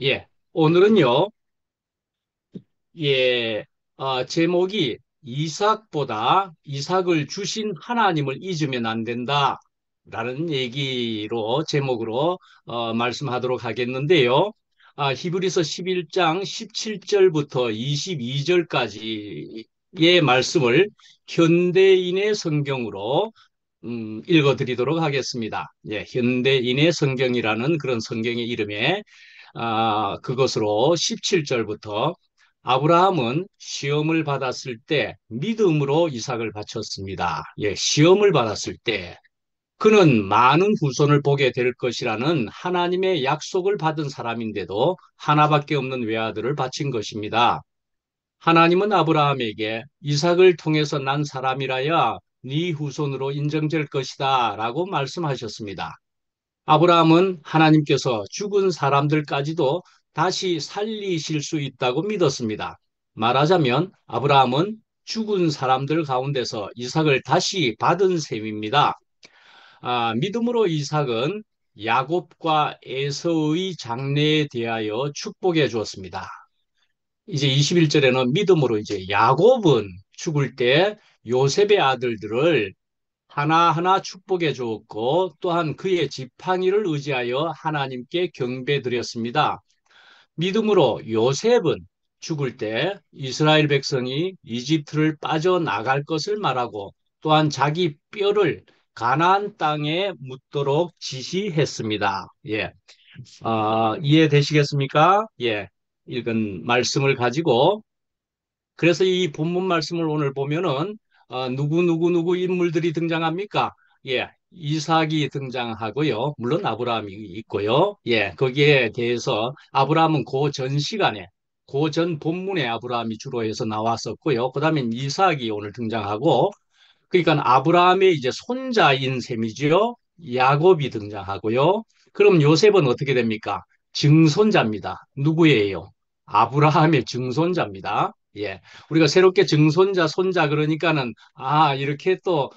예, 오늘은요, 제목이 이삭을 주신 하나님을 잊으면 안 된다. 라는 얘기로, 제목으로, 말씀하도록 하겠는데요. 히브리서 11장 17절부터 22절까지의 말씀을 현대인의 성경으로 읽어드리도록 하겠습니다. 예, 현대인의 성경이라는 그런 성경의 이름에 그것으로 17절부터 아브라함은 시험을 받았을 때 믿음으로 이삭을 바쳤습니다. 예, 시험을 받았을 때 그는 많은 후손을 보게 될 것이라는 하나님의 약속을 받은 사람인데도 하나밖에 없는 외아들을 바친 것입니다. 하나님은 아브라함에게 이삭을 통해서 난 사람이라야 네 후손으로 인정될 것이다 라고 말씀하셨습니다. 아브라함은 하나님께서 죽은 사람들까지도 다시 살리실 수 있다고 믿었습니다. 말하자면 아브라함은 죽은 사람들 가운데서 이삭을 다시 받은 셈입니다. 믿음으로 이삭은 야곱과 에서의 장래에 대하여 축복해 주었습니다. 이제 21절에는 믿음으로 이제 야곱은 죽을 때 요셉의 아들들을 하나하나 축복해 주었고 또한 그의 지팡이를 의지하여 하나님께 경배드렸습니다. 믿음으로 요셉은 죽을 때 이스라엘 백성이 이집트를 빠져나갈 것을 말하고 또한 자기 뼈를 가나안 땅에 묻도록 지시했습니다. 예. 이해되시겠습니까? 예. 읽은 말씀을 가지고 그래서 이 본문 말씀을 오늘 보면은 누구 인물들이 등장합니까? 예, 이삭이 등장하고요. 물론 아브라함이 있고요. 예, 거기에 대해서 아브라함은 그 전 시간에 그 전 본문에 아브라함이 주로 해서 나왔었고요. 그다음에 이삭이 오늘 등장하고 그러니까 아브라함의 이제 손자인 셈이지요. 야곱이 등장하고요. 그럼 요셉은 어떻게 됩니까? 증손자입니다. 누구예요? 아브라함의 증손자입니다. 예. 우리가 새롭게 증손자, 손자 그러니까는 이렇게 또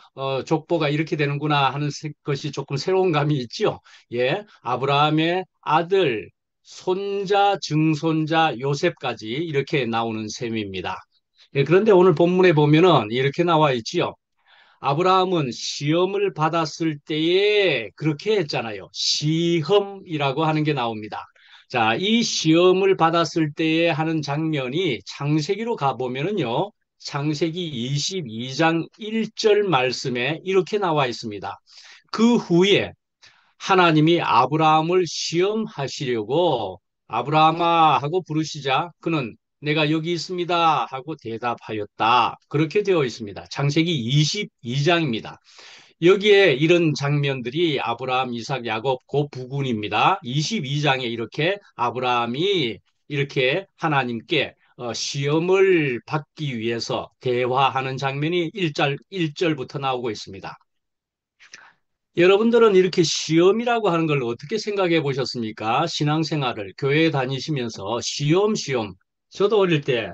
족보가 이렇게 되는구나 하는 것이 조금 새로운 감이 있지요. 예. 아브라함의 아들, 손자, 증손자, 요셉까지 이렇게 나오는 셈입니다. 예, 그런데 오늘 본문에 보면은 이렇게 나와 있지요. 아브라함은 시험을 받았을 때에 그렇게 했잖아요. 시험이라고 하는 게 나옵니다. 자, 이 시험을 받았을 때에 하는 장면이 창세기로 가보면은요. 창세기 22장 1절 말씀에 이렇게 나와 있습니다. 그 후에 하나님이 아브라함을 시험하시려고 아브라함아 하고 부르시자 그는 내가 여기 있습니다 하고 대답하였다. 그렇게 되어 있습니다. 창세기 22장입니다. 여기에 이런 장면들이 아브라함, 이삭, 야곱 그 부군입니다. 22장에 이렇게 아브라함이 이렇게 하나님께 시험을 받기 위해서 대화하는 장면이 1절부터 나오고 있습니다. 여러분들은 이렇게 시험이라고 하는 걸 어떻게 생각해 보셨습니까? 신앙생활을 교회에 다니시면서 시험. 저도 어릴 때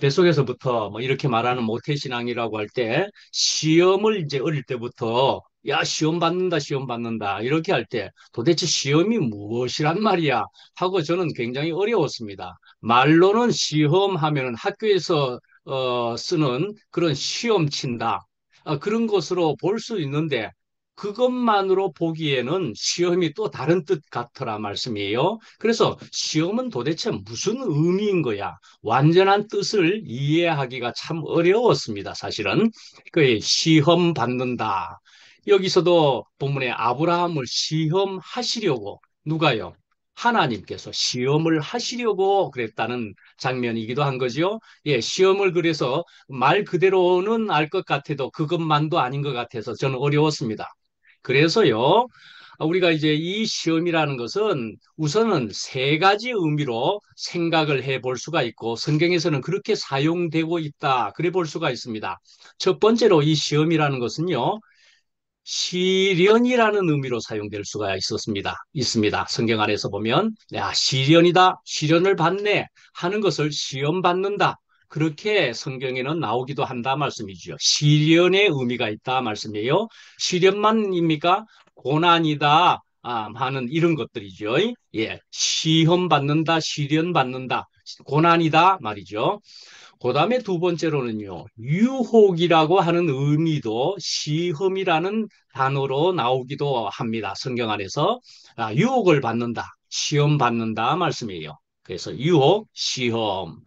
뱃속에서부터 뭐 이렇게 말하는 모태신앙이라고 할 때 시험을 이제 어릴 때부터 야, 시험 받는다. 이렇게 할 때 도대체 시험이 무엇이란 말이야? 하고 저는 굉장히 어려웠습니다. 말로는 시험 하면은 학교에서 쓰는 그런 시험 친다. 그런 것으로 볼 수 있는데 그것만으로 보기에는 시험이 또 다른 뜻 같더라 말씀이에요. 그래서 시험은 도대체 무슨 의미인 거야? 완전한 뜻을 이해하기가 참 어려웠습니다. 사실은. 그 시험 받는다. 여기서도 본문에 아브라함을 시험하시려고 누가요? 하나님께서 시험을 하시려고 그랬다는 장면이기도 한 거죠. 예, 시험을 그래서 말 그대로는 알 것 같아도 그것만도 아닌 것 같아서 저는 어려웠습니다. 그래서요, 우리가 이제 이 시험이라는 것은 우선은 세 가지 의미로 생각을 해 볼 수가 있고 성경에서는 그렇게 사용되고 있다. 그래 볼 수가 있습니다. 첫 번째로 이 시험이라는 것은요, 시련이라는 의미로 사용될 수가 있습니다. 성경 안에서 보면, 야, 시련이다, 시련을 받네 하는 것을 시험 받는다. 그렇게 성경에는 나오기도 한다 말씀이죠. 시련의 의미가 있다 말씀이에요. 시련만입니까? 고난이다. 하는 이런 것들이죠. 예, 시험 받는다, 시련 받는다, 고난이다 말이죠. 그다음에 두 번째로는요, 유혹이라고 하는 의미도 시험이라는 단어로 나오기도 합니다. 성경 안에서. 유혹을 받는다, 시험 받는다 말씀이에요. 그래서 유혹, 시험.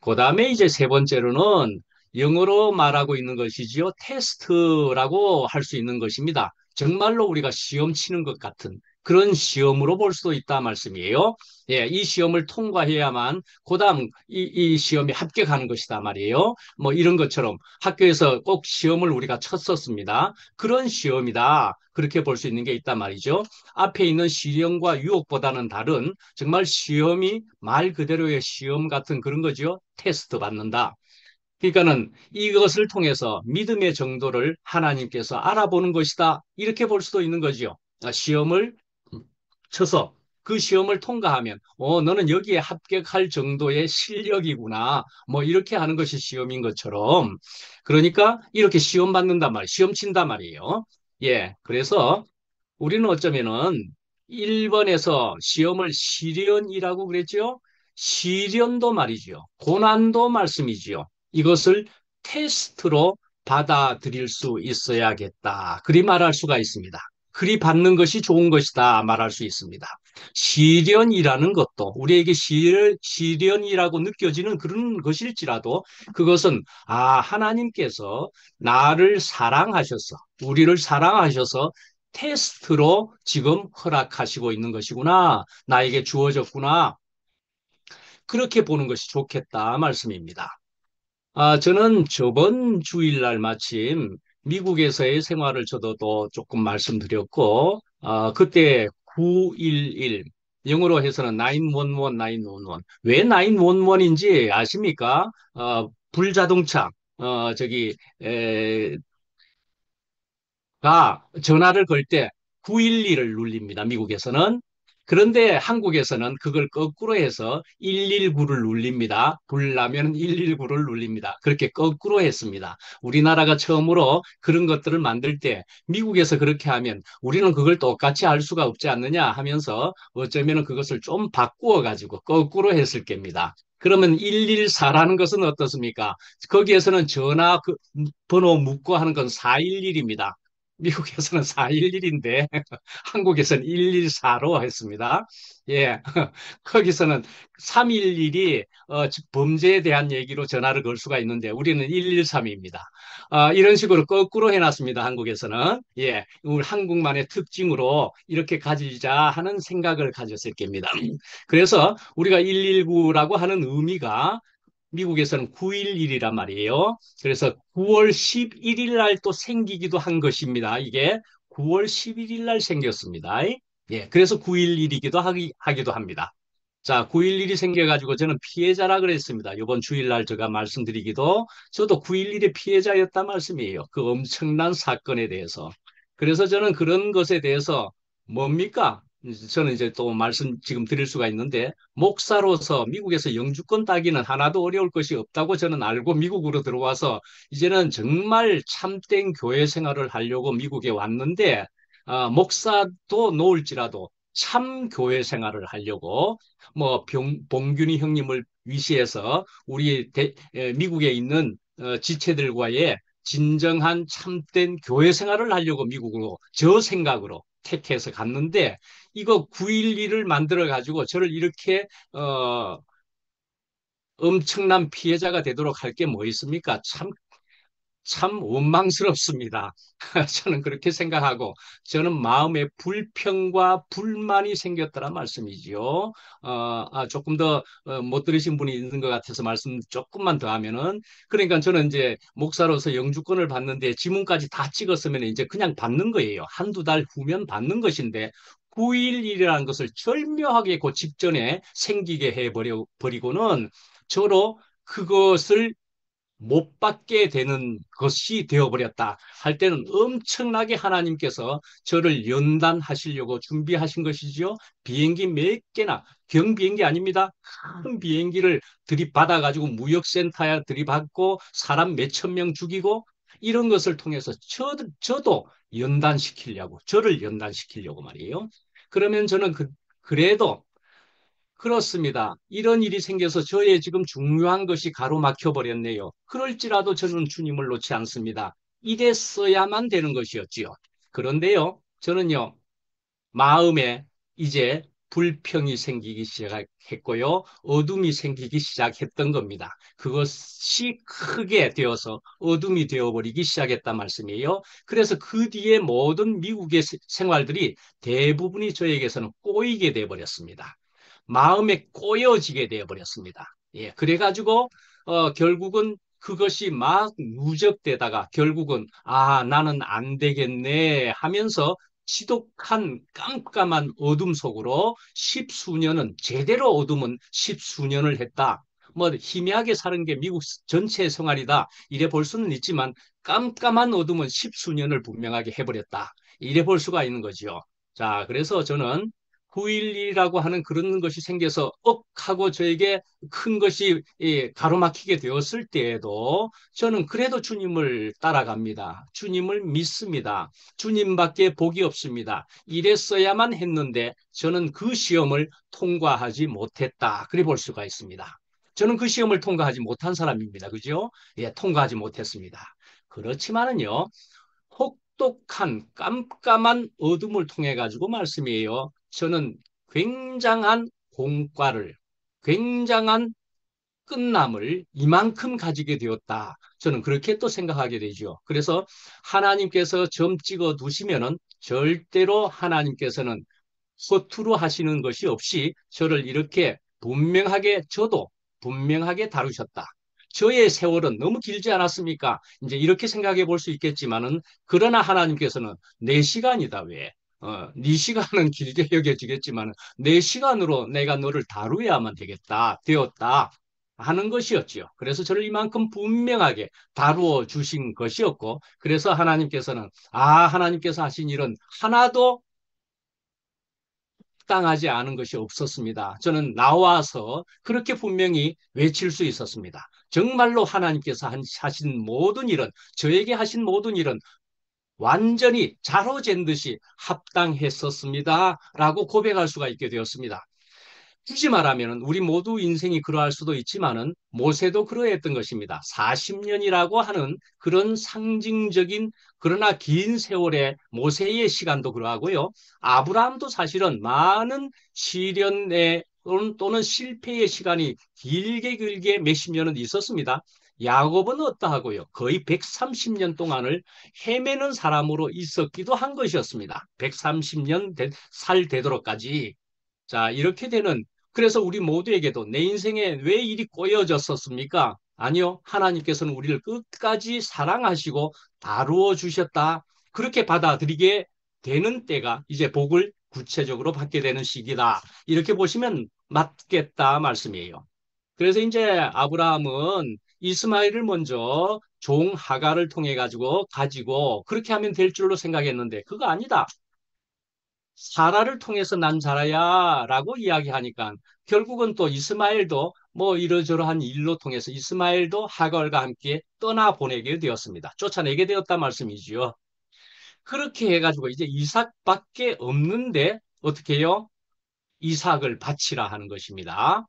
그다음에 이제 세 번째로는 영어로 말하고 있는 것이지요. 테스트라고 할 수 있는 것입니다. 정말로 우리가 시험 치는 것 같은 그런 시험으로 볼 수도 있다 말씀이에요. 예, 이 시험을 통과해야만 그다음 이 시험에 합격하는 것이다 말이에요. 뭐 이런 것처럼 학교에서 꼭 시험을 우리가 쳤었습니다. 그런 시험이다. 그렇게 볼 수 있는 게 있단 말이죠. 앞에 있는 시련과 유혹보다는 다른 정말 시험이 말 그대로의 시험 같은 그런 거죠. 테스트 받는다. 그러니까는 이것을 통해서 믿음의 정도를 하나님께서 알아보는 것이다. 이렇게 볼 수도 있는 거지요. 시험을 쳐서 그 시험을 통과하면, 너는 여기에 합격할 정도의 실력이구나. 뭐 이렇게 하는 것이 시험인 것처럼. 그러니까 이렇게 시험 받는단 말이에요. 시험 친단 말이에요. 예. 그래서 우리는 어쩌면은 1번에서 시험을 시련이라고 그랬죠? 시련도 말이죠. 고난도 말씀이지요. 이것을 테스트로 받아들일 수 있어야겠다. 그리 말할 수가 있습니다. 그리 받는 것이 좋은 것이다 말할 수 있습니다. 시련이라는 것도 우리에게 시련이라고 느껴지는 그런 것일지라도 그것은 하나님께서 나를 사랑하셔서 우리를 사랑하셔서 테스트로 지금 허락하시고 있는 것이구나. 나에게 주어졌구나. 그렇게 보는 것이 좋겠다 말씀입니다. 저는 저번 주일날 마침 미국에서의 생활을 저도 또 조금 말씀드렸고, 그때 911, 영어로 해서는 911, 911. 왜 911인지 아십니까? 불자동차, 저기, 가 전화를 걸 때 911을 눌립니다. 미국에서는. 그런데 한국에서는 그걸 거꾸로 해서 119를 눌립니다. 불 나면 119를 눌립니다. 그렇게 거꾸로 했습니다. 우리나라가 처음으로 그런 것들을 만들 때 미국에서 그렇게 하면 우리는 그걸 똑같이 할 수가 없지 않느냐 하면서 어쩌면 그것을 좀 바꾸어 가지고 거꾸로 했을 겁니다. 그러면 114라는 것은 어떻습니까? 거기에서는 전화 번호 묻고 하는 건 411입니다. 미국에서는 411인데 한국에서는 114로 했습니다. 예. 거기서는 311이 범죄에 대한 얘기로 전화를 걸 수가 있는데 우리는 113입니다. 이런 식으로 거꾸로 해놨습니다. 한국에서는. 예. 우리 한국만의 특징으로 이렇게 가지자 하는 생각을 가졌을 겁니다. 그래서 우리가 119라고 하는 의미가 미국에서는 911이란 말이에요. 그래서 9월 11일 날 또 생기기도 한 것입니다. 이게 9월 11일 날 생겼습니다. 예, 그래서 911이기도 하기도 합니다. 자, 911이 생겨가지고 저는 피해자라 그랬습니다. 이번 주일날 제가 말씀드리기도 저도 911의 피해자였단 말씀이에요. 그 엄청난 사건에 대해서. 그래서 저는 그런 것에 대해서 뭡니까? 저는 이제 또 말씀 지금 드릴 수가 있는데 목사로서 미국에서 영주권 따기는 하나도 어려울 것이 없다고 저는 알고 미국으로 들어와서 이제는 정말 참된 교회 생활을 하려고 미국에 왔는데 목사도 놓을지라도 참 교회 생활을 하려고 뭐 봉균이 형님을 위시해서 우리 미국에 있는 지체들과의 진정한 참된 교회 생활을 하려고 미국으로 저 생각으로 택해서 갔는데 이거 911을 만들어 가지고 저를 이렇게 엄청난 피해자가 되도록 할 게 뭐 있습니까? 참 원망스럽습니다. 저는 그렇게 생각하고 저는 마음에 불평과 불만이 생겼다는 말씀이지요. 조금 더 못 들으신 분이 있는 것 같아서 말씀 조금만 더 하면은 그러니까 저는 이제 목사로서 영주권을 받는데 지문까지 다 찍었으면 이제 그냥 받는 거예요. 한두 달 후면 받는 것인데 911이라는 것을 절묘하게 그 직전에 생기게 버리고는 저로 그것을 못 받게 되는 것이 되어버렸다 할 때는 엄청나게 하나님께서 저를 연단하시려고 준비하신 것이죠. 비행기 몇 개나, 경비행기 아닙니다. 큰 비행기를 들이받아가지고 무역센터에 들이받고 사람 몇천 명 죽이고 이런 것을 통해서 저도 연단시키려고, 저를 연단시키려고 말이에요. 그러면 저는 그래도 그렇습니다. 이런 일이 생겨서 저의 지금 중요한 것이 가로막혀 버렸네요. 그럴지라도 저는 주님을 놓지 않습니다. 이랬어야만 되는 것이었지요. 그런데요, 저는요, 마음에 이제 불평이 생기기 시작했고요. 어둠이 생기기 시작했던 겁니다. 그것이 크게 되어서 어둠이 되어버리기 시작했단 말씀이에요. 그래서 그 뒤에 모든 미국의 생활들이 대부분이 저에게서는 꼬이게 되어버렸습니다. 마음에 꼬여지게 되어버렸습니다. 예, 그래가지고 결국은 그것이 막 누적되다가 결국은 나는 안 되겠네 하면서 지독한 깜깜한 어둠 속으로 십수년은 제대로 어둠은 십수년을 했다. 뭐 희미하게 사는 게 미국 전체 생활이다. 이래 볼 수는 있지만 깜깜한 어둠은 십수년을 분명하게 해버렸다. 이래 볼 수가 있는 거지요. 자, 그래서 저는 9.11이라고 하는 그런 것이 생겨서 하고 저에게 큰 것이 가로막히게 되었을 때에도 저는 그래도 주님을 따라갑니다. 주님을 믿습니다. 주님밖에 복이 없습니다. 이랬어야만 했는데 저는 그 시험을 통과하지 못했다. 그래 볼 수가 있습니다. 저는 그 시험을 통과하지 못한 사람입니다. 그죠? 예, 통과하지 못했습니다. 그렇지만은요, 혹독한 깜깜한 어둠을 통해 가지고 말씀이에요. 저는 굉장한 공과를, 굉장한 끝남을 이만큼 가지게 되었다. 저는 그렇게 또 생각하게 되죠. 그래서 하나님께서 점 찍어 두시면은 절대로 하나님께서는 허투루 하시는 것이 없이 저를 이렇게 분명하게 저도 분명하게 다루셨다. 저의 세월은 너무 길지 않았습니까? 이제 이렇게 생각해 볼 수 있겠지만은 그러나 하나님께서는 내 시간이다 왜? 네 시간은 길게 여겨지겠지만 내 시간으로 내가 너를 다루어야만 되었다 하는 것이었지요. 그래서 저를 이만큼 분명하게 다루어 주신 것이었고 그래서 하나님께서는 하나님께서 하신 일은 하나도 당하지 않은 것이 없었습니다. 저는 나와서 그렇게 분명히 외칠 수 있었습니다. 정말로 하나님께서 하신 모든 일은, 저에게 하신 모든 일은 완전히 자로잰 듯이 합당했었습니다. 라고 고백할 수가 있게 되었습니다. 굳이 말하면 우리 모두 인생이 그러할 수도 있지만은 모세도 그러했던 것입니다. 40년이라고 하는 그런 상징적인 그러나 긴 세월의 모세의 시간도 그러하고요. 아브라함도 사실은 많은 시련의 또는 실패의 시간이 길게 길게 몇십 년은 있었습니다. 야곱은 어떠하고요? 거의 130년 동안을 헤매는 사람으로 있었기도 한 것이었습니다. 130년 살 되도록까지. 자, 이렇게 되는, 그래서 우리 모두에게도 내 인생에 왜 일이 꼬여졌었습니까? 아니요. 하나님께서는 우리를 끝까지 사랑하시고 다루어 주셨다. 그렇게 받아들이게 되는 때가 이제 복을 구체적으로 받게 되는 시기다. 이렇게 보시면 맞겠다 말씀이에요. 그래서 이제 아브라함은 이스마엘을 먼저 종 하가를 통해 가지고 그렇게 하면 될 줄로 생각했는데 그거 아니다. 사라를 통해서 난 자라야라고 이야기하니까 결국은 또 이스마엘도 뭐 이러저러한 일로 통해서 이스마엘도 하갈과 함께 떠나보내게 되었습니다. 쫓아내게 되었단 말씀이지요. 그렇게 해가지고 이제 이삭밖에 없는데 어떻게 해요? 이삭을 바치라 하는 것입니다.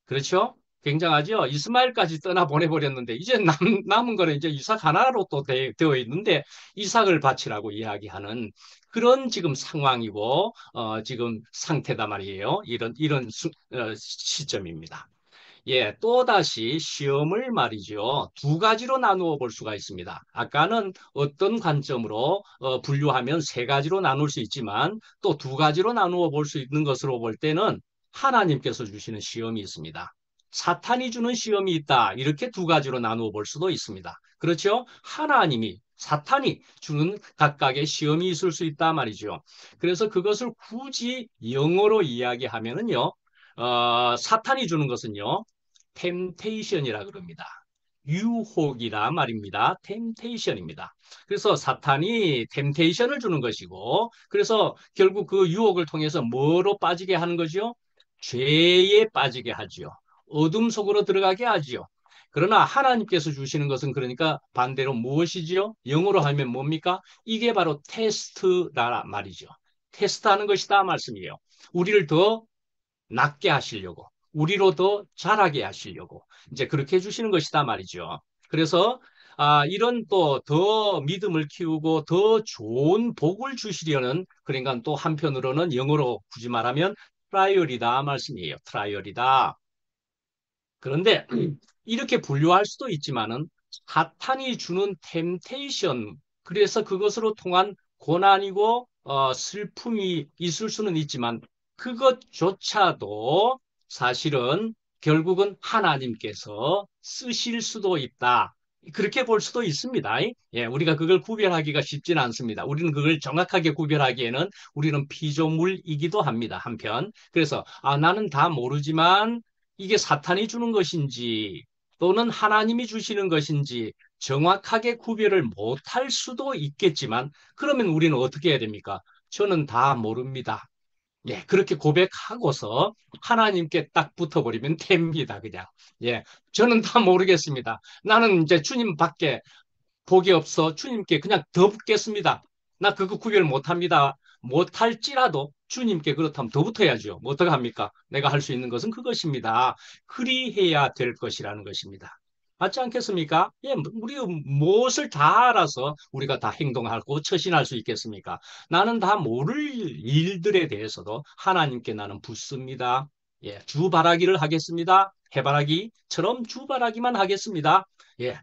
그렇죠? 굉장하죠? 이스마엘까지 떠나보내버렸는데, 이제 남은 거는 이제 이삭 하나로 또 되어 있는데, 이삭을 바치라고 이야기하는 그런 지금 상황이고, 지금 상태다 말이에요. 이런 시점입니다. 예, 또다시 시험을 말이죠. 두 가지로 나누어 볼 수가 있습니다. 아까는 어떤 관점으로 분류하면 세 가지로 나눌 수 있지만 또 두 가지로 나누어 볼 수 있는 것으로 볼 때는 하나님께서 주시는 시험이 있습니다. 사탄이 주는 시험이 있다. 이렇게 두 가지로 나누어 볼 수도 있습니다. 그렇죠? 사탄이 주는 각각의 시험이 있을 수 있다 말이죠. 그래서 그것을 굳이 영어로 이야기하면은요, 사탄이 주는 것은요, 템테이션이라 그럽니다. 유혹이라 말입니다. 템테이션입니다. 그래서 사탄이 템테이션을 주는 것이고, 그래서 결국 그 유혹을 통해서 뭐로 빠지게 하는 거죠? 죄에 빠지게 하지요. 어둠 속으로 들어가게 하지요. 그러나 하나님께서 주시는 것은 그러니까 반대로 무엇이지요? 영어로 하면 뭡니까? 이게 바로 테스트라 말이죠. 테스트하는 것이다 말씀이에요. 우리를 더 낫게 하시려고, 우리로 더 잘하게 하시려고 이제 그렇게 해주시는 것이다 말이죠. 그래서 이런 또 더 믿음을 키우고 더 좋은 복을 주시려는 그러니까 또 한편으로는 영어로 굳이 말하면 트라이얼이다 말씀이에요. 트라이얼이다. 그런데 이렇게 분류할 수도 있지만은 사탄이 주는 템테이션 그래서 그것으로 통한 고난이고 슬픔이 있을 수는 있지만 그것조차도 사실은 결국은 하나님께서 쓰실 수도 있다. 그렇게 볼 수도 있습니다. 예, 우리가 그걸 구별하기가 쉽지는 않습니다. 우리는 그걸 정확하게 구별하기에는 우리는 피조물이기도 합니다. 한편. 그래서 나는 다 모르지만 이게 사탄이 주는 것인지 또는 하나님이 주시는 것인지 정확하게 구별을 못할 수도 있겠지만 그러면 우리는 어떻게 해야 됩니까? 저는 다 모릅니다. 예, 그렇게 고백하고서 하나님께 딱 붙어버리면 됩니다, 그냥. 예, 저는 다 모르겠습니다. 나는 이제 주님밖에 복이 없어 주님께 그냥 더 붙겠습니다. 나 그거 구별 못합니다. 못할지라도 주님께 그렇다면 더 붙어야죠. 뭐 어떡합니까? 내가 할 수 있는 것은 그것입니다. 그리해야 될 것이라는 것입니다. 맞지 않겠습니까? 예, 우리 무엇을 다 알아서 우리가 다 행동하고 처신할 수 있겠습니까? 나는 다 모를 일들에 대해서도 하나님께 나는 붙습니다. 예, 주바라기를 하겠습니다. 해바라기처럼 주바라기만 하겠습니다. 예,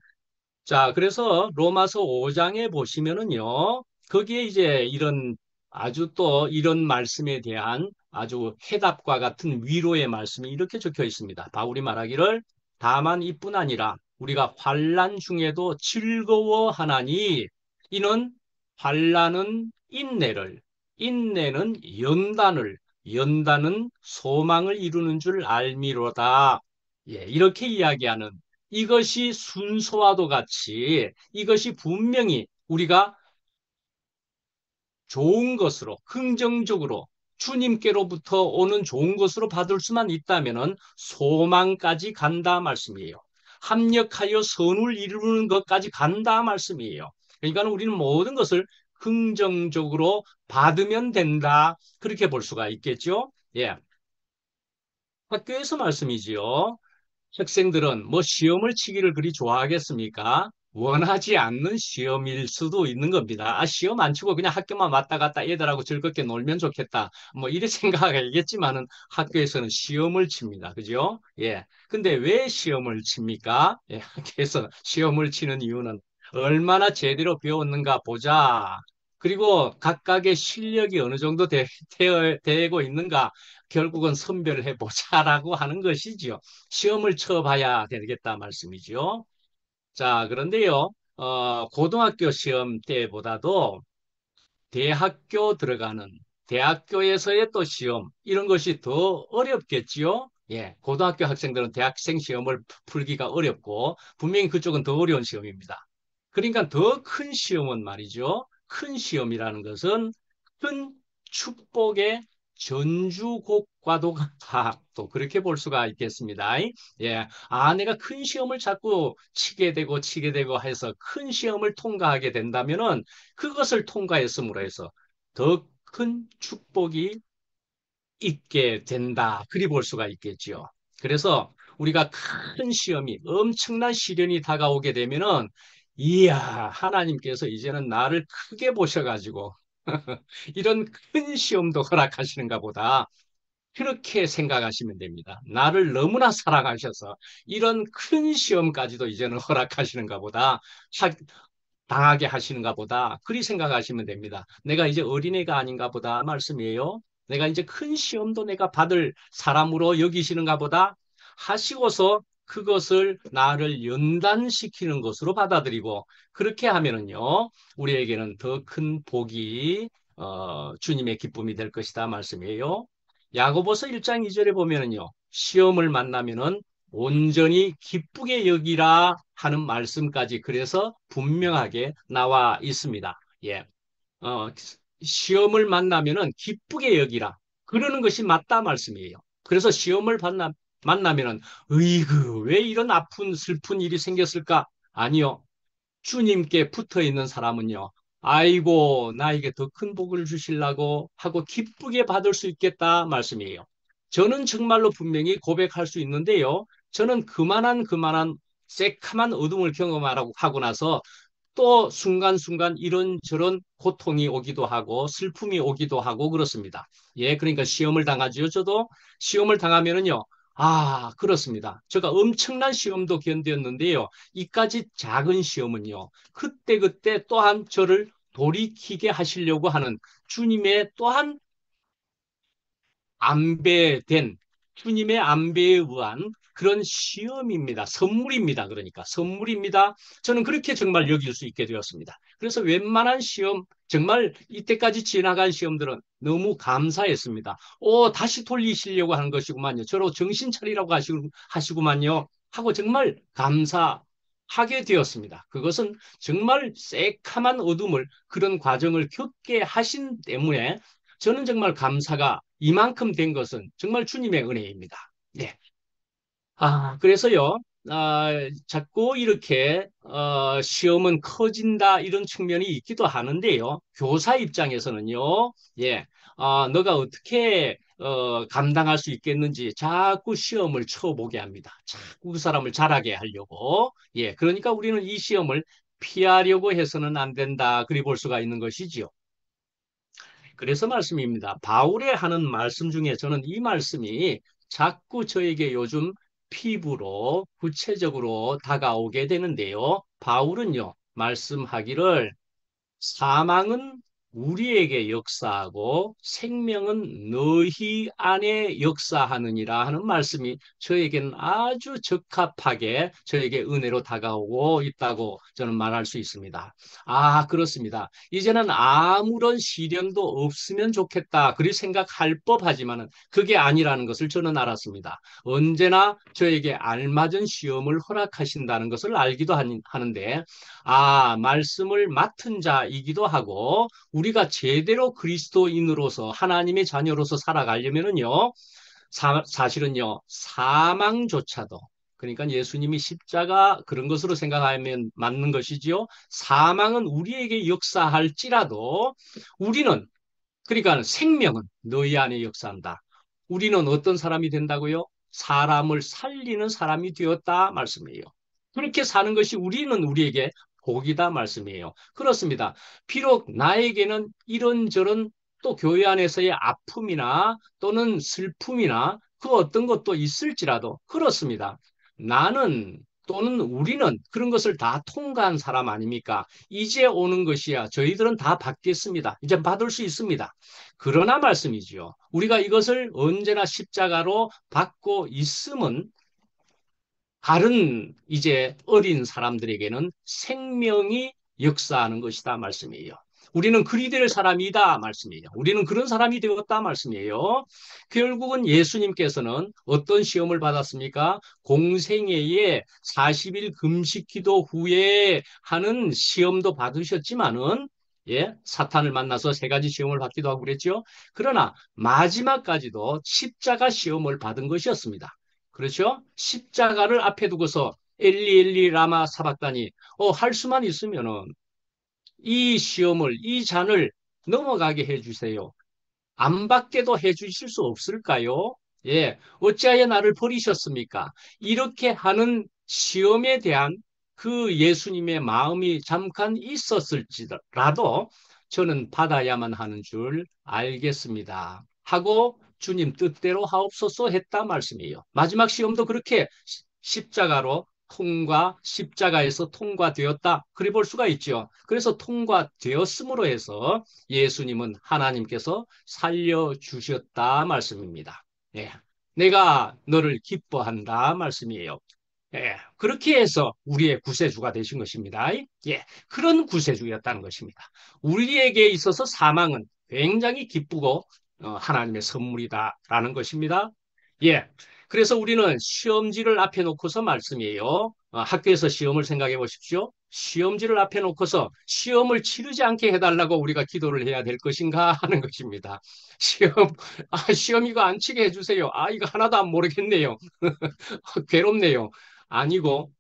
자, 그래서 로마서 5장에 보시면은요, 거기에 이제 이런 아주 또 이런 말씀에 대한 아주 해답과 같은 위로의 말씀이 이렇게 적혀 있습니다. 바울이 말하기를 다만 이뿐 아니라 우리가 환난 중에도 즐거워하나니 이는 환난은 인내를, 인내는 연단을, 연단은 소망을 이루는 줄 알미로다. 예, 이렇게 이야기하는 이것이 순서와도 같이 이것이 분명히 우리가 좋은 것으로 긍정적으로 주님께로부터 오는 좋은 것으로 받을 수만 있다면은 소망까지 간다 말씀이에요. 합력하여 선을 이루는 것까지 간다 말씀이에요. 그러니까 우리는 모든 것을 긍정적으로 받으면 된다. 그렇게 볼 수가 있겠죠. 예. 학교에서 말씀이지요. 학생들은 뭐 시험을 치기를 그리 좋아하겠습니까? 원하지 않는 시험일 수도 있는 겁니다. 시험 안 치고 그냥 학교만 왔다 갔다 애들하고 즐겁게 놀면 좋겠다. 뭐 이래 생각하겠지만은 학교에서는 시험을 칩니다. 그죠? 예. 근데 왜 시험을 칩니까? 예, 학교에서 시험을 치는 이유는 얼마나 제대로 배웠는가 보자. 그리고 각각의 실력이 어느 정도 되고 있는가 결국은 선별해 보자라고 하는 것이지요. 시험을 쳐봐야 되겠다 말씀이죠. 자, 그런데요, 고등학교 시험 때보다도 대학교 들어가는 대학교에서의 또 시험 이런 것이 더 어렵겠지요. 예, 고등학교 학생들은 대학생 시험을 풀기가 어렵고 분명히 그쪽은 더 어려운 시험입니다. 그러니까 더 큰 시험은 말이죠. 큰 시험이라는 것은 큰 축복의 전주곡과도 같다. 또 그렇게 볼 수가 있겠습니다. 예, 내가 큰 시험을 자꾸 치게 되고 해서 큰 시험을 통과하게 된다면은 그것을 통과했음으로 해서 더 큰 축복이 있게 된다. 그리 볼 수가 있겠죠. 그래서 우리가 큰 시험이 엄청난 시련이 다가오게 되면은 이야, 하나님께서 이제는 나를 크게 보셔가지고 이런 큰 시험도 허락하시는가 보다. 그렇게 생각하시면 됩니다. 나를 너무나 사랑하셔서 이런 큰 시험까지도 이제는 허락하시는가 보다. 당하게 하시는가 보다. 그리 생각하시면 됩니다. 내가 이제 어린애가 아닌가 보다 말씀이에요. 내가 이제 큰 시험도 내가 받을 사람으로 여기시는가 보다 하시고서 그것을 나를 연단시키는 것으로 받아들이고 그렇게 하면은요 우리에게는 더 큰 복이 주님의 기쁨이 될 것이다 말씀이에요. 야고보서 1장 2절에 보면은요 시험을 만나면은 온전히 기쁘게 여기라 하는 말씀까지 그래서 분명하게 나와 있습니다. 예. 어, 시험을 만나면은 기쁘게 여기라. 그러는 것이 맞다 말씀이에요. 그래서 시험을 만나면은, 으이그, 왜 이런 아픈, 슬픈 일이 생겼을까? 아니요. 주님께 붙어 있는 사람은요. 아이고, 나에게 더 큰 복을 주시려고 하고 기쁘게 받을 수 있겠다 말씀이에요. 저는 정말로 분명히 고백할 수 있는데요. 저는 그만한 새카만 어둠을 경험하고 하고 나서 또 순간순간 이런저런 고통이 오기도 하고 슬픔이 오기도 하고 그렇습니다. 예, 그러니까 시험을 당하지요. 저도 시험을 당하면은요. 아, 그렇습니다. 제가 엄청난 시험도 견뎠는데요. 이까지 작은 시험은요. 그때그때 또한 저를 돌이키게 하시려고 하는 주님의 또한 안배된 주님의 안배에 의한 그런 시험입니다. 선물입니다. 그러니까 선물입니다. 저는 그렇게 정말 여길 수 있게 되었습니다. 그래서 웬만한 시험, 정말 이때까지 지나간 시험들은 너무 감사했습니다. 다시 돌리시려고 하는 것이구만요. 저로 정신 차리라고 하시구만요. 하고 정말 감사하게 되었습니다. 그것은 정말 새카만 어둠을 그런 과정을 겪게 하신 때문에 저는 정말 감사가 이만큼 된 것은 정말 주님의 은혜입니다. 예. 그래서요, 자꾸 이렇게, 시험은 커진다, 이런 측면이 있기도 하는데요. 교사 입장에서는요, 예, 너가 어떻게, 감당할 수 있겠는지 자꾸 시험을 쳐보게 합니다. 자꾸 그 사람을 잘하게 하려고. 예, 그러니까 우리는 이 시험을 피하려고 해서는 안 된다. 그리 볼 수가 있는 것이지요. 그래서 말씀입니다. 바울의 하는 말씀 중에 저는 이 말씀이 자꾸 저에게 요즘 피부로 구체적으로 다가오게 되는데요. 바울은요, 말씀하기를 사망은 우리에게 역사하고 생명은 너희 안에 역사하느니라 하는 말씀이 저에게는 아주 적합하게 저에게 은혜로 다가오고 있다고 저는 말할 수 있습니다. 그렇습니다. 이제는 아무런 시련도 없으면 좋겠다. 그리 생각할 법하지만은 그게 아니라는 것을 저는 알았습니다. 언제나 저에게 알맞은 시험을 허락하신다는 것을 알기도 하는데 말씀을 맡은 자이기도 하고 우리가 제대로 그리스도인으로서 하나님의 자녀로서 살아가려면은요. 사실은요. 사망조차도 그러니까 예수님이 십자가 그런 것으로 생각하면 맞는 것이지요. 사망은 우리에게 역사할지라도 우리는 그러니까 생명은 너희 안에 역사한다. 우리는 어떤 사람이 된다고요? 사람을 살리는 사람이 되었다 말씀이에요. 그렇게 사는 것이 우리는 우리에게 복이다 말씀이에요. 그렇습니다. 비록 나에게는 이런저런 또 교회 안에서의 아픔이나 또는 슬픔이나 그 어떤 것도 있을지라도 그렇습니다. 나는 또는 우리는 그런 것을 다 통과한 사람 아닙니까? 이제 오는 것이야. 저희들은 다 받겠습니다. 이제 받을 수 있습니다. 그러나 말씀이지요. 우리가 이것을 언제나 십자가로 받고 있음은 다른 이제 어린 사람들에게는 생명이 역사하는 것이다 말씀이에요. 우리는 그리 될 사람이다 말씀이에요. 우리는 그런 사람이 되었다 말씀이에요. 결국은 예수님께서는 어떤 시험을 받았습니까? 공생애에 40일 금식 기도 후에 하는 시험도 받으셨지만은 예, 사탄을 만나서 세 가지 시험을 받기도 하고 그랬죠. 그러나 마지막까지도 십자가 시험을 받은 것이었습니다. 그렇죠? 십자가를 앞에 두고서 엘리 엘리 라마 사박다니 할 수만 있으면은 이 시험을 이 잔을 넘어가게 해주세요. 안 받게도 해주실 수 없을까요? 예, 어찌하여 나를 버리셨습니까? 이렇게 하는 시험에 대한 그 예수님의 마음이 잠깐 있었을지라도 저는 받아야만 하는 줄 알겠습니다. 하고 주님 뜻대로 하옵소서 했다 말씀이에요. 마지막 시험도 그렇게 십자가로 십자가에서 통과되었다. 그래 볼 수가 있죠. 그래서 통과되었음으로 해서 예수님은 하나님께서 살려주셨다 말씀입니다. 예. 내가 너를 기뻐한다 말씀이에요. 예. 그렇게 해서 우리의 구세주가 되신 것입니다. 예. 그런 구세주였다는 것입니다. 우리에게 있어서 사망은 굉장히 기쁘고 하나님의 선물이다라는 것입니다. 예. 그래서 우리는 시험지를 앞에 놓고서 말씀이에요. 학교에서 시험을 생각해 보십시오. 시험지를 앞에 놓고서 시험을 치르지 않게 해달라고 우리가 기도를 해야 될 것인가 하는 것입니다. 시험, 시험 이거 안 치게 해주세요. 이거 하나도 안 모르겠네요. 괴롭네요. 아니고,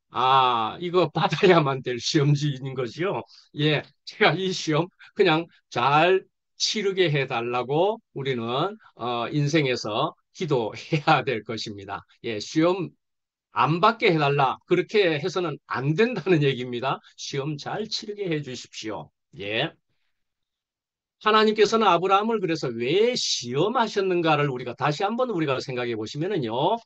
이거 받아야만 될 시험지인 것이요. 예, 제가 이 시험 그냥 잘 치르게 해달라고 우리는 인생에서 기도해야 될 것입니다. 예, 시험 안 받게 해달라. 그렇게 해서는 안 된다는 얘기입니다. 시험 잘 치르게 해 주십시오. 예. 하나님께서는 아브라함을 그래서 왜 시험하셨는가를 우리가 다시 한번 우리가 생각해 보시면은요.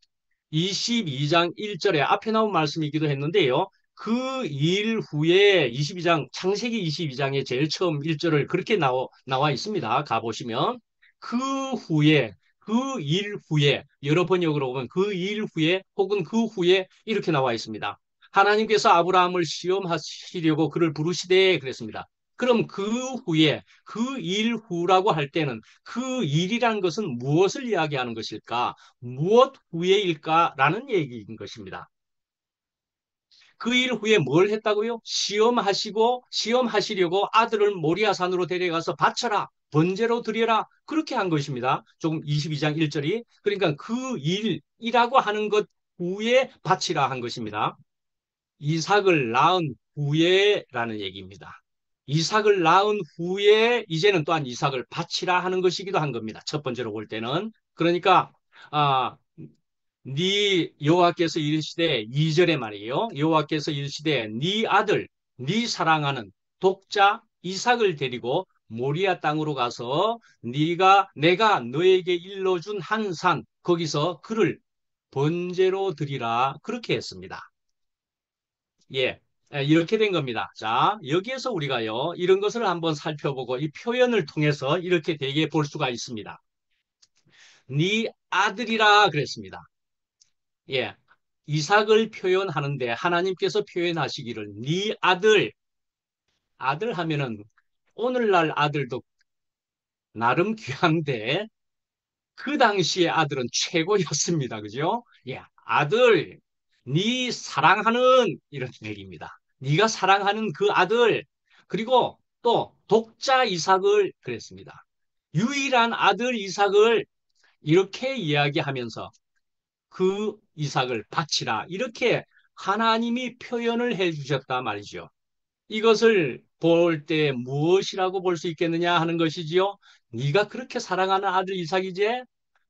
22장 1절에 앞에 나온 말씀이기도 했는데요. 그 일 후에 22장, 창세기 22장에 제일 처음 1절을 그렇게 나와 있습니다. 가보시면. 그 후에, 그 일 후에, 여러 번역으로 보면 그 일 후에 혹은 그 후에 이렇게 나와 있습니다. 하나님께서 아브라함을 시험하시려고 그를 부르시되 그랬습니다. 그럼 그 후에, 그 일 후라고 할 때는 그 일이라는 것은 무엇을 이야기하는 것일까? 무엇 후에일까라는 얘기인 것입니다. 그 일 후에 뭘 했다고요? 시험하시려고 아들을 모리아산으로 데려가서 바쳐라. 번제로 드려라. 그렇게 한 것입니다. 조금 22장 1절이. 그러니까 그 일이라고 하는 것 후에 바치라 한 것입니다. 이삭을 낳은 후에라는 얘기입니다. 이삭을 낳은 후에 이제는 또한 이삭을 바치라 하는 것이기도 한 겁니다. 첫 번째로 볼 때는. 그러니까 아, 네 여호와께서 이르시되 2절에 말이에요. 여호와께서 이르시되 네 아들 네 사랑하는 독자 이삭을 데리고 모리아 땅으로 가서 네가 내가 너에게 일러준 한 산 거기서 그를 번제로 드리라 그렇게 했습니다. 예. 이렇게 된 겁니다. 자, 여기에서 우리가요, 이런 것을 한번 살펴보고 이 표현을 통해서 이렇게 되게 볼 수가 있습니다. 네 아들이라 그랬습니다. 예. 이삭을 표현하는데 하나님께서 표현하시기를 네 아들 하면은 오늘날 아들도 나름 귀한데 그 당시의 아들은 최고였습니다. 그죠? 예. 아들, 네 사랑하는 이런 얘기입니다. 네가 사랑하는 그 아들 그리고 또 독자 이삭을 그랬습니다. 유일한 아들 이삭을 이렇게 이야기하면서 그 이삭을 바치라. 이렇게 하나님이 표현을 해 주셨다 말이죠. 이것을 볼 때 무엇이라고 볼 수 있겠느냐 하는 것이지요. 네가 그렇게 사랑하는 아들 이삭이지?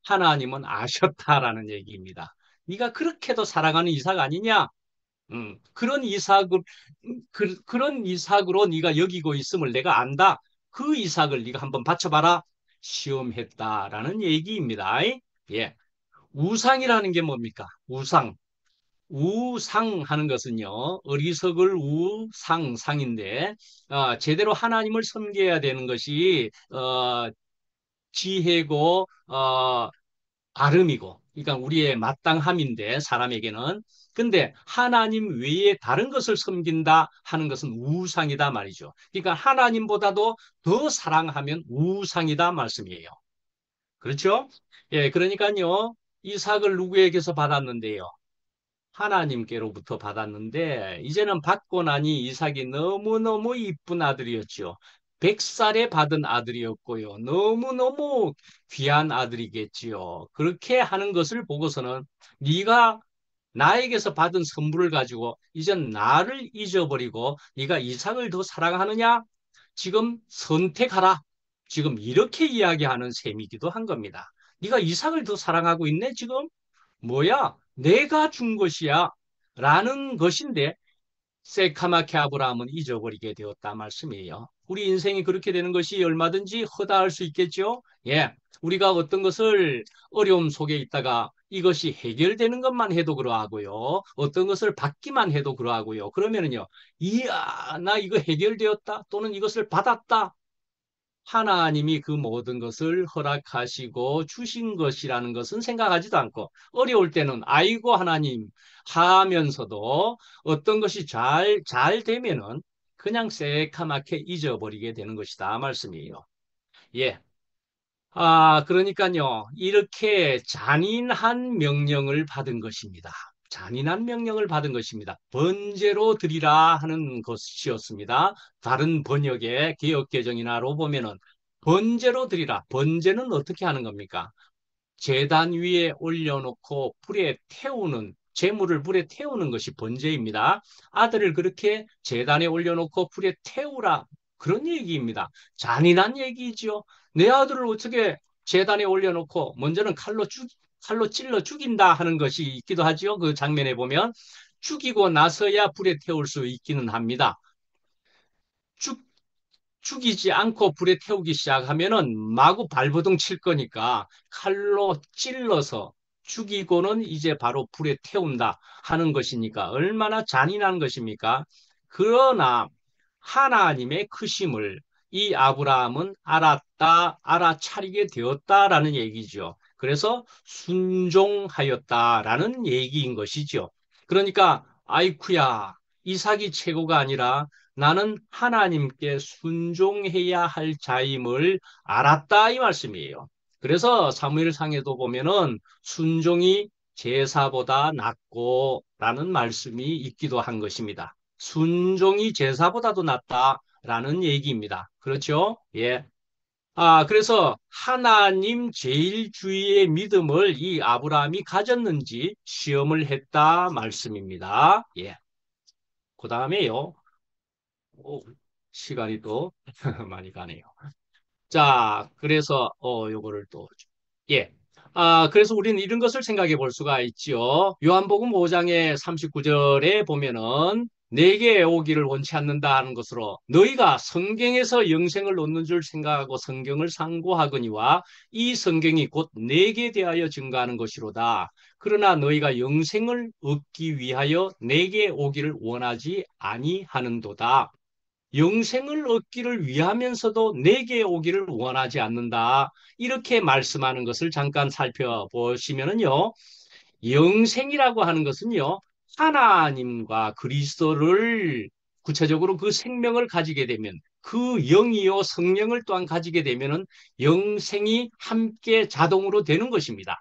하나님은 아셨다라는 얘기입니다. 네가 그렇게도 사랑하는 이삭 아니냐? 그런 이삭을 그런 이삭으로 네가 여기고 있음을 내가 안다. 그 이삭을 네가 한번 바쳐봐라. 시험했다라는 얘기입니다. 예. 우상이라는 게 뭡니까? 우상 하는 것은요, 어리석을 상인데, 제대로 하나님을 섬겨야 되는 것이, 지혜고, 바름이고, 그러니까 우리의 마땅함인데, 사람에게는. 근데 하나님 외에 다른 것을 섬긴다 하는 것은 우상이다 말이죠. 그러니까 하나님보다도 더 사랑하면 우상이다 말씀이에요. 그렇죠? 예, 그러니까요, 이삭을 누구에게서 받았는데요? 하나님께로부터 받았는데 이제는 받고 나니 이삭이 너무너무 이쁜 아들이었죠. 100살에 받은 아들이었고요. 너무너무 귀한 아들이겠지요. 그렇게 하는 것을 보고서는 네가 나에게서 받은 선물을 가지고 이젠 나를 잊어버리고 네가 이삭을 더 사랑하느냐? 지금 선택하라. 지금 이렇게 이야기하는 셈이기도 한 겁니다. 네가 이삭을 더 사랑하고 있네, 지금? 뭐야? 내가 준 것이야. 라는 것인데, 새카맣게 아브라함은 잊어버리게 되었다 말씀이에요. 우리 인생이 그렇게 되는 것이 얼마든지 허다할 수 있겠죠? 예. 우리가 어떤 것을 어려움 속에 있다가 이것이 해결되는 것만 해도 그러하고요. 어떤 것을 받기만 해도 그러하고요. 그러면은요, 이야, 나 이거 해결되었다. 또는 이것을 받았다. 하나님이 그 모든 것을 허락하시고 주신 것이라는 것은 생각하지도 않고 어려울 때는 아이고 하나님 하면서도 어떤 것이 잘 되면은 그냥 새카맣게 잊어버리게 되는 것이다 말씀이에요. 예. 그러니까요. 이렇게 잔인한 명령을 받은 것입니다. 잔인한 명령을 받은 것입니다. 번제로 드리라 하는 것이었습니다. 다른 번역의 개역개정이나로 보면은 번제로 드리라. 번제는 어떻게 하는 겁니까? 제단 위에 올려놓고 불에 태우는 제물을 불에 태우는 것이 번제입니다. 아들을 그렇게 제단에 올려놓고 불에 태우라. 그런 얘기입니다. 잔인한 얘기죠. 내 아들을 어떻게 제단에 올려놓고 먼저는 칼로 찔러 죽인다 하는 것이 있기도 하죠. 그 장면에 보면 죽이고 나서야 불에 태울 수 있기는 합니다. 죽, 죽이지 않고 불에 태우기 시작하면은 마구 발버둥 칠 거니까 칼로 찔러서 죽이고는 이제 바로 불에 태운다 하는 것이니까 얼마나 잔인한 것입니까? 그러나 하나님의 크심을 이 아브라함은 알았다, 알아차리게 되었다라는 얘기죠. 그래서 순종하였다라는 얘기인 것이죠. 그러니까 아이쿠야, 이삭이 최고가 아니라 나는 하나님께 순종해야 할 자임을 알았다 이 말씀이에요. 그래서 사무엘상에도 보면은 순종이 제사보다 낫고라는 말씀이 있기도 한 것입니다. 순종이 제사보다도 낫다라는 얘기입니다. 그렇죠? 예. 그래서 하나님 제일주의의 믿음을 이 아브라함이 가졌는지 시험을 했다 말씀입니다. 예. 그 다음에요. 시간이 또 많이 가네요. 자, 그래서 요거를 또 예. 그래서 우리는 이런 것을 생각해 볼 수가 있지요. 요한복음 5장의 39절에 보면은 내게 오기를 원치 않는다 하는 것으로 너희가 성경에서 영생을 얻는 줄 생각하고 성경을 상고하거니와 이 성경이 곧 내게 대하여 증거하는 것이로다. 그러나 너희가 영생을 얻기 위하여 내게 오기를 원하지 아니하는도다. 영생을 얻기를 위하면서도 내게 오기를 원하지 않는다. 이렇게 말씀하는 것을 잠깐 살펴보시면요. 영생이라고 하는 것은요. 하나님과 그리스도를 구체적으로 그 생명을 가지게 되면 그 영이요 성령을 또한 가지게 되면은 영생이 함께 자동으로 되는 것입니다.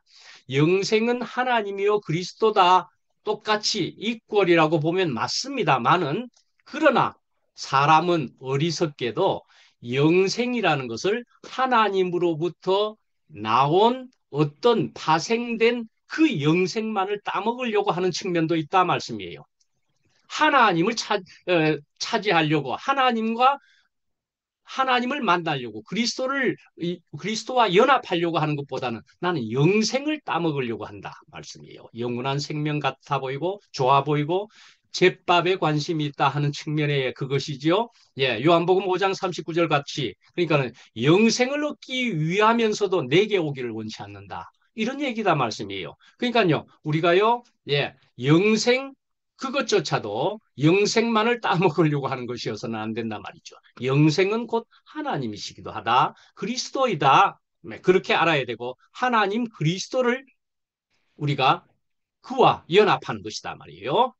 영생은 하나님이요 그리스도다 똑같이 이퀄이라고 보면 맞습니다만은 그러나 사람은 어리석게도 영생이라는 것을 하나님으로부터 나온 어떤 파생된 그 영생만을 따먹으려고 하는 측면도 있다 말씀이에요. 하나님을 차지하려고 하나님을 만나려고 그리스도와 연합하려고 하는 것보다는 나는 영생을 따먹으려고 한다 말씀이에요. 영원한 생명 같아 보이고 좋아 보이고 제밥에 관심이 있다 하는 측면의 그것이지요. 예, 요한복음 5장 39절 같이 그러니까는 영생을 얻기 위하면서도 내게 오기를 원치 않는다. 이런 얘기다 말씀이에요. 그러니까요, 우리가요, 예, 영생 그것조차도 영생만을 따먹으려고 하는 것이어서는 안 된단 말이죠. 영생은 곧 하나님이시기도 하다. 그리스도이다. 네, 그렇게 알아야 되고 하나님 그리스도를 우리가 그와 연합하는 것이다 말이에요.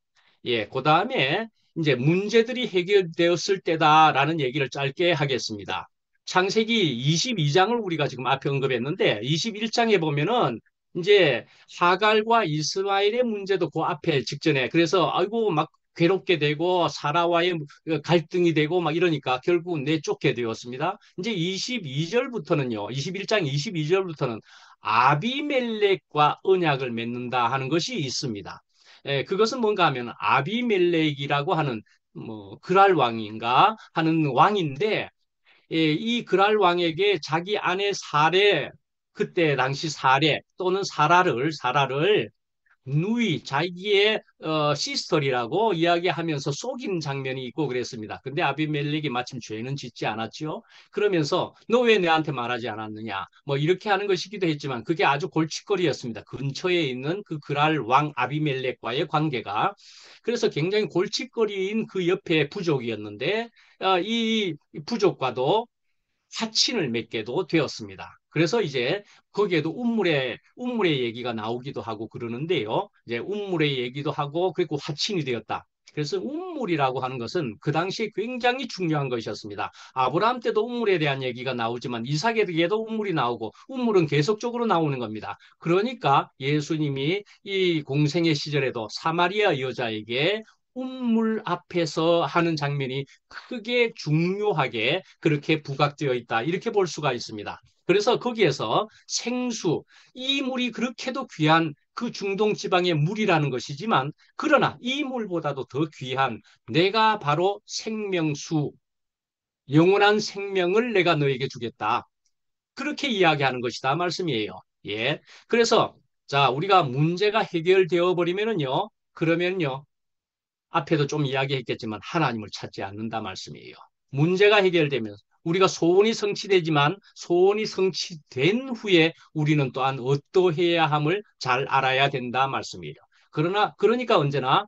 예, 그 다음에 이제 문제들이 해결되었을 때다라는 얘기를 짧게 하겠습니다. 창세기 22장을 우리가 지금 앞에 언급했는데 21장에 보면은 이제 하갈과 이스마엘의 문제도 그 앞에 직전에 그래서 아이고 막 괴롭게 되고 사라와의 갈등이 되고 막 이러니까 결국 내쫓게 되었습니다. 이제 22절부터는요. 21장 22절부터는 아비멜렉과 언약을 맺는다 하는 것이 있습니다. 그것은 뭔가 하면 아비멜렉이라고 하는 뭐 그랄 왕인가 하는 왕인데 이 그랄 왕에게 자기 아내 사례 그때 당시 사례 또는 사라를 누이 자기의 시스터리라고 이야기하면서 속인 장면이 있고 그랬습니다. 근데 아비멜렉이 마침 죄는 짓지 않았죠. 그러면서 너 왜 내한테 말하지 않았느냐 뭐 이렇게 하는 것이기도 했지만 그게 아주 골칫거리였습니다. 근처에 있는 그 그랄 왕 아비멜렉과의 관계가 그래서 굉장히 골칫거리인 그 옆에 부족이었는데 이 부족과도 사친을 맺게도 되었습니다. 그래서 이제 거기에도 운물의 얘기가 나오기도 하고 그러는데요. 이제 운물의 얘기도 하고 그리고 화친이 되었다. 그래서 운물이라고 하는 것은 그 당시에 굉장히 중요한 것이었습니다. 아브라함 때도 운물에 대한 얘기가 나오지만 이삭에게도 운물이 나오고 운물은 계속적으로 나오는 겁니다. 그러니까 예수님이 이 공생의 시절에도 사마리아 여자에게 운물 앞에서 하는 장면이 크게 중요하게 그렇게 부각되어 있다. 이렇게 볼 수가 있습니다. 그래서 거기에서 생수, 이 물이 그렇게도 귀한 그 중동 지방의 물이라는 것이지만, 그러나 이 물보다도 더 귀한 내가 바로 생명수, 영원한 생명을 내가 너에게 주겠다. 그렇게 이야기하는 것이다 말씀이에요. 예. 그래서 자, 우리가 문제가 해결되어 버리면은요. 그러면요. 앞에도 좀 이야기했겠지만 하나님을 찾지 않는다 말씀이에요. 문제가 해결되면 우리가 소원이 성취되지만 소원이 성취된 후에 우리는 또한 어떠해야 함을 잘 알아야 된다 말씀이에요. 그러니까 언제나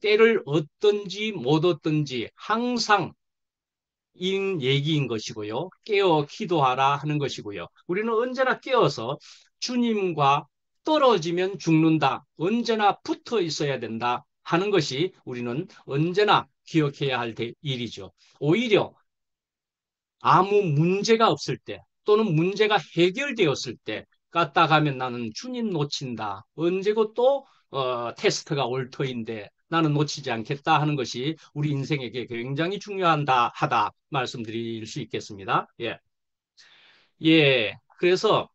때를 얻든지 못 얻든지 항상 인 얘기인 것이고요. 깨어 기도하라 하는 것이고요. 우리는 언제나 깨어서 주님과 떨어지면 죽는다. 언제나 붙어 있어야 된다 하는 것이 우리는 언제나 기억해야 할 일이죠. 오히려 아무 문제가 없을 때 또는 문제가 해결되었을 때 까딱하면 나는 주님 놓친다. 언제고 또 테스트가 올 터인데 나는 놓치지 않겠다 하는 것이 우리 인생에게 굉장히 중요하다 하다 말씀드릴 수 있겠습니다. 예. 예. 그래서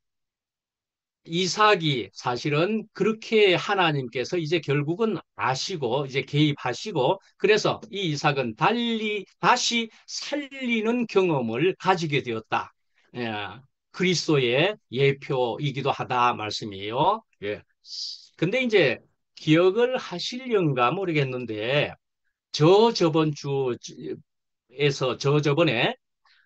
이삭이 사실은 그렇게 하나님께서 이제 결국은 아시고 이제 개입하시고 그래서 이 이삭은 다시 살리는 경험을 가지게 되었다. 예, 그리스도의 예표이기도 하다 말씀이에요. 예. 근데 이제 기억을 하시려는가 모르겠는데 저번 주에서 저번에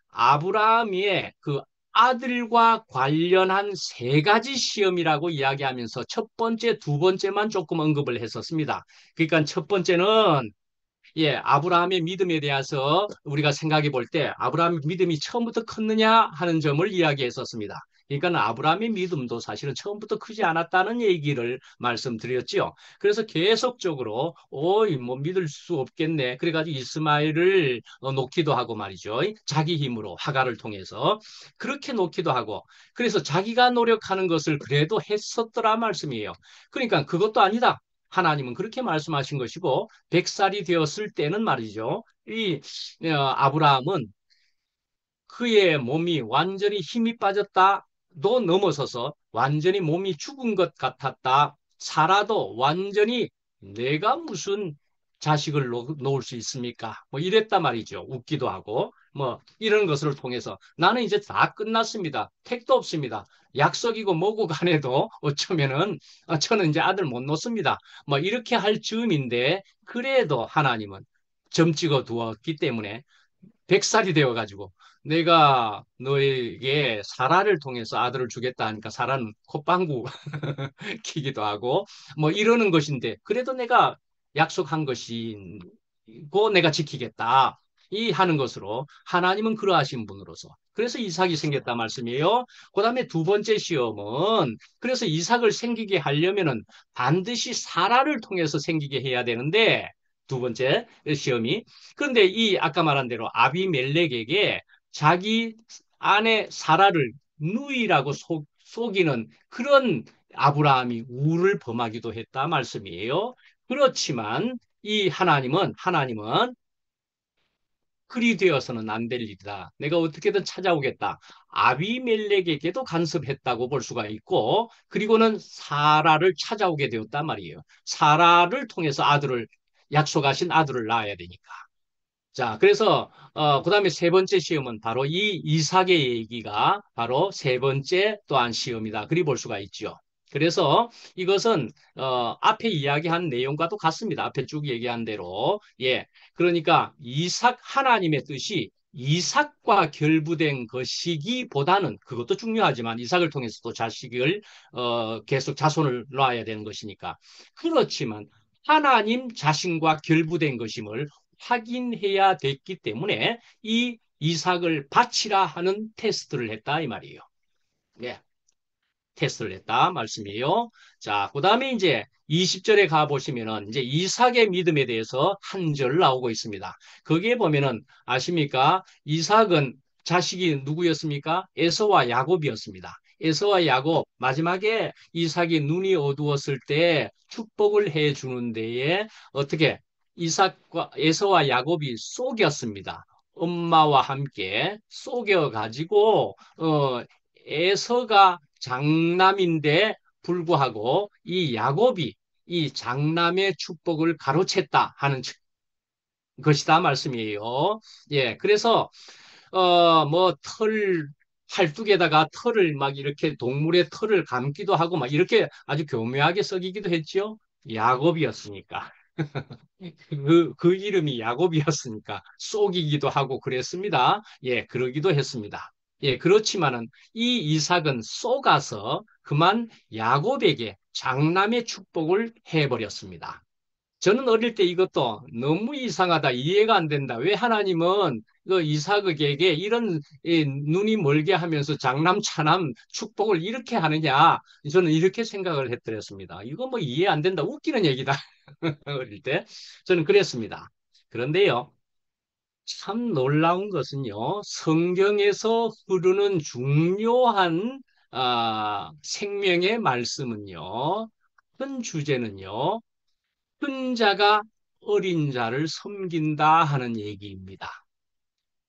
아브라함의 그 아들과 관련한 세 가지 시험이라고 이야기하면서 첫 번째, 두 번째만 조금 언급을 했었습니다. 그러니까 첫 번째는 예, 아브라함의 믿음에 대해서 우리가 생각해 볼 때 아브라함의 믿음이 처음부터 컸느냐 하는 점을 이야기했었습니다. 그러니까 아브라함의 믿음도 사실은 처음부터 크지 않았다는 얘기를 말씀드렸지요. 그래서 계속적으로 뭐 믿을 수 없겠네. 그래가지고 이스마엘을 놓기도 하고 말이죠. 자기 힘으로 하가를 통해서 그렇게 놓기도 하고 그래서 자기가 노력하는 것을 그래도 했었더라 말씀이에요. 그러니까 그것도 아니다. 하나님은 그렇게 말씀하신 것이고 100살이 되었을 때는 말이죠. 이 아브라함은 그의 몸이 완전히 힘이 빠졌다도 넘어서서 완전히 몸이 죽은 것 같았다. 살아도 완전히 내가 무슨 자식을 놓을 수 있습니까? 뭐 이랬단 말이죠. 웃기도 하고 뭐 이런 것을 통해서 나는 이제 다 끝났습니다. 택도 없습니다. 약속이고 뭐고 간에도 어쩌면은 저는 이제 아들 못 놓습니다. 뭐 이렇게 할 즈음인데 그래도 하나님은 점 찍어 두었기 때문에 100살이 되어가지고 내가 너에게 사라를 통해서 아들을 주겠다 하니까 사라는 콧방구 키기도 하고 뭐 이러는 것인데 그래도 내가 약속한 것이고 내가 지키겠다. 이 하는 것으로 하나님은 그러하신 분으로서 그래서 이삭이 생겼다 말씀이에요. 그다음에 두 번째 시험은 그래서 이삭을 생기게 하려면은 반드시 사라를 통해서 생기게 해야 되는데 두 번째 시험이 그런데 이 아까 말한 대로 아비멜렉에게 자기 아내 사라를 누이라고 속이는 그런 아브라함이 우를 범하기도 했다 말씀이에요. 그렇지만 이 하나님은 그리 되어서는 안 될 일이다. 내가 어떻게든 찾아오겠다. 아비멜렉에게도 간섭했다고 볼 수가 있고, 그리고는 사라를 찾아오게 되었단 말이에요. 사라를 통해서 약속하신 아들을 낳아야 되니까. 자, 그래서 그다음에 세 번째 시험은 바로 이 이삭의 얘기가 바로 세 번째 또한 시험이다. 그리 볼 수가 있죠. 그래서 이것은 앞에 이야기한 내용과도 같습니다. 앞에 쭉 얘기한 대로. 예. 그러니까 하나님의 뜻이 이삭과 결부된 것이기보다는 그것도 중요하지만 이삭을 통해서도 자식을 계속 자손을 낳아야 되는 것이니까. 그렇지만 하나님 자신과 결부된 것임을 확인해야 됐기 때문에 이 이삭을 바치라 하는 테스트를 했다 이 말이에요. 네, 테스트를 했다 말씀이에요. 자, 그다음에 이제 20절에 가 보시면은 이제 이삭의 믿음에 대해서 한 절 나오고 있습니다. 거기에 보면은 아십니까? 이삭은 자식이 누구였습니까? 에서와 야곱이었습니다. 에서와 야곱 마지막에 이삭이 눈이 어두웠을 때 축복을 해 주는 데에 어떻게 이삭과 에서와 야곱이 속였습니다. 엄마와 함께 속여 가지고 에서가 장남인데 불구하고 이 야곱이 이 장남의 축복을 가로챘다 하는 것이다 말씀이에요. 예, 그래서 뭐 팔뚝에다가 털을 막 이렇게 동물의 털을 감기도 하고 막 이렇게 아주 교묘하게 써기기도 했죠. 야곱이었으니까. 그 이름이 야곱이었으니까 쏘기기도 하고 그랬습니다. 예, 그러기도 했습니다. 예, 그렇지만은 이 이삭은 쏘가서 그만 야곱에게 장남의 축복을 해버렸습니다. 저는 어릴 때 이것도 너무 이상하다, 이해가 안 된다. 왜 하나님은 그 이삭에게 이런 눈이 멀게 하면서 장남, 차남 축복을 이렇게 하느냐? 저는 이렇게 생각을 했더랬습니다. 이거 뭐 이해 안 된다, 웃기는 얘기다. 어릴 때 저는 그랬습니다. 그런데요, 참 놀라운 것은요, 성경에서 흐르는 중요한 생명의 말씀은요, 큰 주제는요, 큰 자가 어린 자를 섬긴다 하는 얘기입니다.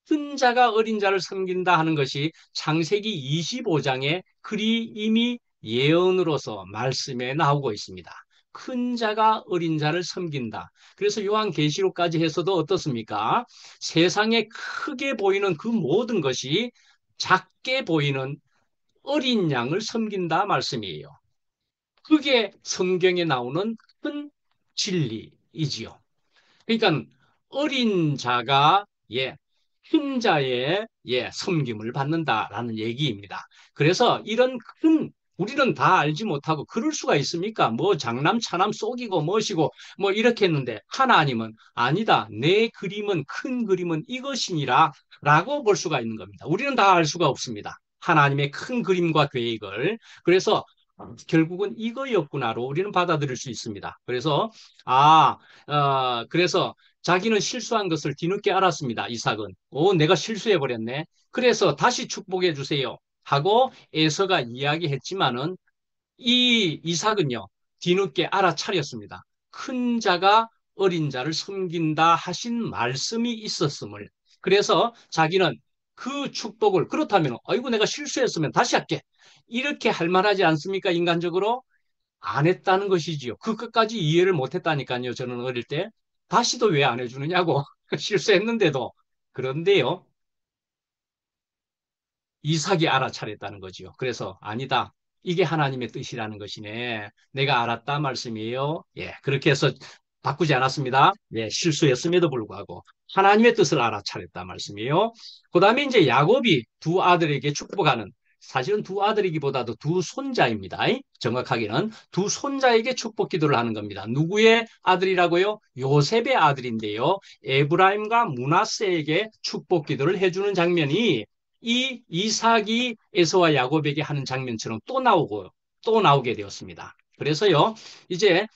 큰 자가 어린 자를 섬긴다 하는 것이 창세기 25장에 그리 이미 예언으로서 말씀에 나오고 있습니다. 큰 자가 어린 자를 섬긴다. 그래서 요한계시록까지 해서도 어떻습니까? 세상에 크게 보이는 그 모든 것이 작게 보이는 어린 양을 섬긴다 말씀이에요. 그게 성경에 나오는 큰 진리이지요. 그러니까 어린 자가 큰 자의 섬김을 받는다라는 얘기입니다. 그래서 이런 큰 우리는 다 알지 못하고 그럴 수가 있습니까? 뭐 장남 차남 속이고 뭐시고 뭐 이렇게 했는데 하나님은 아니다. 내 그림은 큰 그림은 이것이니라 라고 볼 수가 있는 겁니다. 우리는 다 알 수가 없습니다. 하나님의 큰 그림과 계획을. 그래서 결국은 이거였구나로 우리는 받아들일 수 있습니다. 그래서 그래서 자기는 실수한 것을 뒤늦게 알았습니다. 이삭은. 내가 실수해버렸네. 그래서 다시 축복해 주세요. 하고 에서가 이야기했지만은 이 이삭은요, 뒤늦게 알아차렸습니다. 큰 자가 어린 자를 섬긴다 하신 말씀이 있었음을. 그래서 자기는 그 축복을, 그렇다면, 아이고, 내가 실수했으면 다시 할게. 이렇게 할 만하지 않습니까? 인간적으로? 안 했다는 것이지요. 그 끝까지 이해를 못 했다니까요. 저는 어릴 때. 다시도 왜 안 해주느냐고. 실수했는데도. 그런데요. 이삭이 알아차렸다는 거지요. 그래서 아니다. 이게 하나님의 뜻이라는 것이네. 내가 알았다 말씀이에요. 예, 그렇게 해서 바꾸지 않았습니다. 예, 실수했음에도 불구하고 하나님의 뜻을 알아차렸다 말씀이에요. 그 다음에 이제 야곱이 두 아들에게 축복하는, 사실은 두 아들이기보다도 두 손자입니다. 정확하게는 두 손자에게 축복 기도를 하는 겁니다. 누구의 아들이라고요? 요셉의 아들인데요. 에브라임과 므낫세에게 축복 기도를 해주는 장면이 이 이삭이 에서와 야곱에게 하는 장면처럼 또 나오게 되었습니다. 그래서요, 이제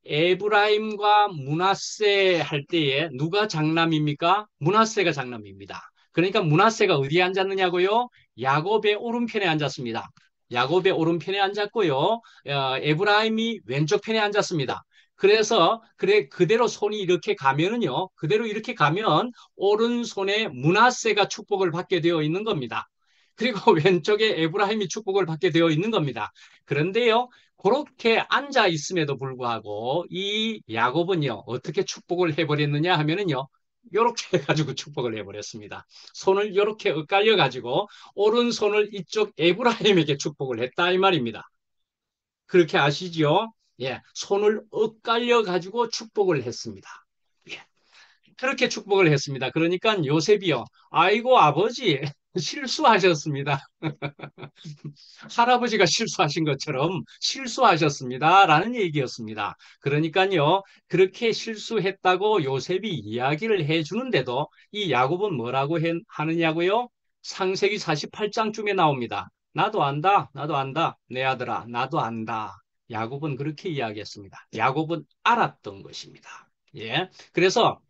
에브라임과 므낫세 할 때에 누가 장남입니까? 므낫세가 장남입니다. 그러니까 므낫세가 어디에 앉았느냐고요? 야곱의 오른편에 앉았습니다. 야곱의 오른편에 앉았고요. 에브라임이 왼쪽 편에 앉았습니다. 그래서 그대로 손이 이렇게 가면은요. 그대로 이렇게 가면 오른손에 므낫세가 축복을 받게 되어 있는 겁니다. 그리고 왼쪽에 에브라임이 축복을 받게 되어 있는 겁니다. 그런데요. 그렇게 앉아 있음에도 불구하고 이 야곱은요, 어떻게 축복을 해버렸느냐 하면은요, 요렇게 해가지고 축복을 해버렸습니다. 손을 요렇게 엇갈려가지고 오른손을 이쪽 에브라임에게 축복을 했다 이 말입니다. 그렇게 아시죠? 예, 손을 엇갈려가지고 축복을 했습니다. 예, 그렇게 축복을 했습니다. 그러니까 요셉이요, 아이고 아버지 실수하셨습니다. 할아버지가 실수하신 것처럼 실수하셨습니다. 라는 얘기였습니다. 그러니까요, 그렇게 실수했다고 요셉이 이야기를 해주는데도 이 야곱은 뭐라고 하느냐고요? 창세기 48장쯤에 나옵니다. 나도 안다, 나도 안다, 내 아들아, 나도 안다. 야곱은 그렇게 이야기했습니다. 야곱은 알았던 것입니다. 예. 그래서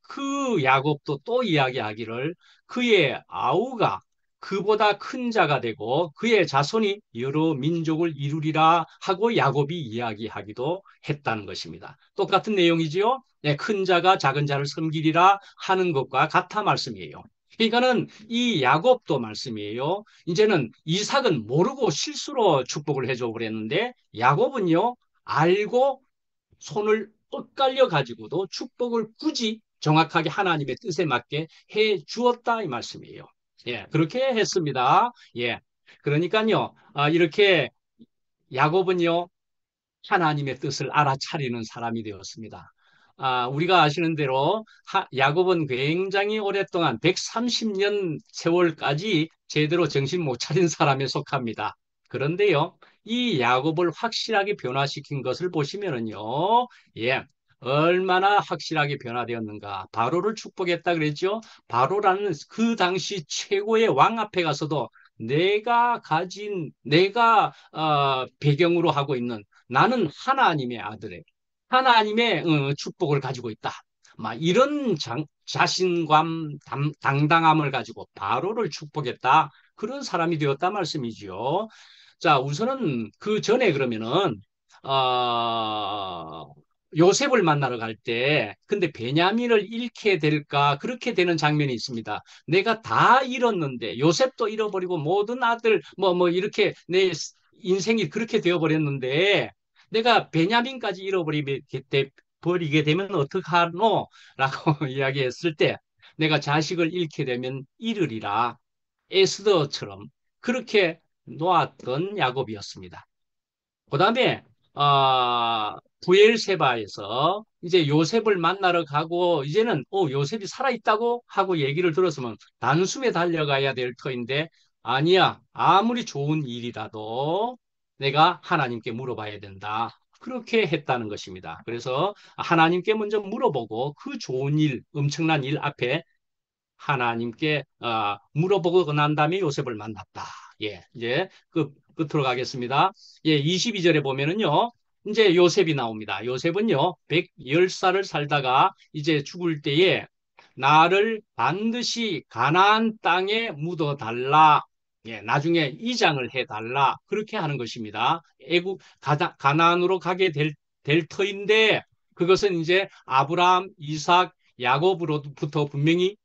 그 야곱도 또 이야기하기를 그의 아우가 그보다 큰 자가 되고 그의 자손이 여러 민족을 이루리라 하고 야곱이 이야기하기도 했다는 것입니다. 똑같은 내용이지요. 네, 큰 자가 작은 자를 섬기리라 하는 것과 같아 말씀이에요. 그러니까는 이 야곱도 말씀이에요. 이제는 이삭은 모르고 실수로 축복을 해줘 버렸는데 야곱은요, 알고 손을 엇갈려 가지고도 축복을 굳이 정확하게 하나님의 뜻에 맞게 해 주었다 이 말씀이에요. 예, 그렇게 했습니다. 예. 그러니까요, 이렇게 야곱은요, 하나님의 뜻을 알아차리는 사람이 되었습니다. 우리가 아시는 대로 야곱은 굉장히 오랫동안 130년 세월까지 제대로 정신 못 차린 사람에 속합니다. 그런데요, 이 야곱을 확실하게 변화시킨 것을 보시면은요, 예, 얼마나 확실하게 변화되었는가. 바로를 축복했다 그랬죠? 바로라는 그 당시 최고의 왕 앞에 가서도 내가 배경으로 하고 있는 나는 하나님의 아들에 하나님의 축복을 가지고 있다. 막 이런 자신감, 당당함을 가지고 바로를 축복했다. 그런 사람이 되었다 말씀이지요. 자, 우선은 그 전에 그러면은 어, 요셉을 만나러 갈 때, 근데 베냐민을 잃게 될까 그렇게 되는 장면이 있습니다. 내가 다 잃었는데 요셉도 잃어버리고 모든 아들 뭐 이렇게 내 인생이 그렇게 되어버렸는데 내가 베냐민까지 버리게 되면 어떡하노? 라고 이야기했을 때 내가 자식을 잃게 되면 잃으리라. 에스더처럼 그렇게 놓았던 야곱이었습니다. 그 다음에 부엘세바에서 이제 요셉을 만나러 가고 이제는 요셉이 살아있다고 하고 얘기를 들었으면 단숨에 달려가야 될 터인데 아니야. 아무리 좋은 일이라도 내가 하나님께 물어봐야 된다. 그렇게 했다는 것입니다. 그래서 하나님께 먼저 물어보고 그 좋은 일, 엄청난 일 앞에 하나님께 물어보고 난 다음에 요셉을 만났다. 예, 이제 그 끝으로 가겠습니다. 예, 22절에 보면은요. 이제 요셉이 나옵니다. 요셉은요. 110살을 살다가 이제 죽을 때에 나를 반드시 가나안 땅에 묻어 달라. 예, 나중에 이장을 해 달라. 그렇게 하는 것입니다. 가나안으로 가게 될 터인데 그것은 이제 아브라함, 이삭, 야곱으로부터 분명히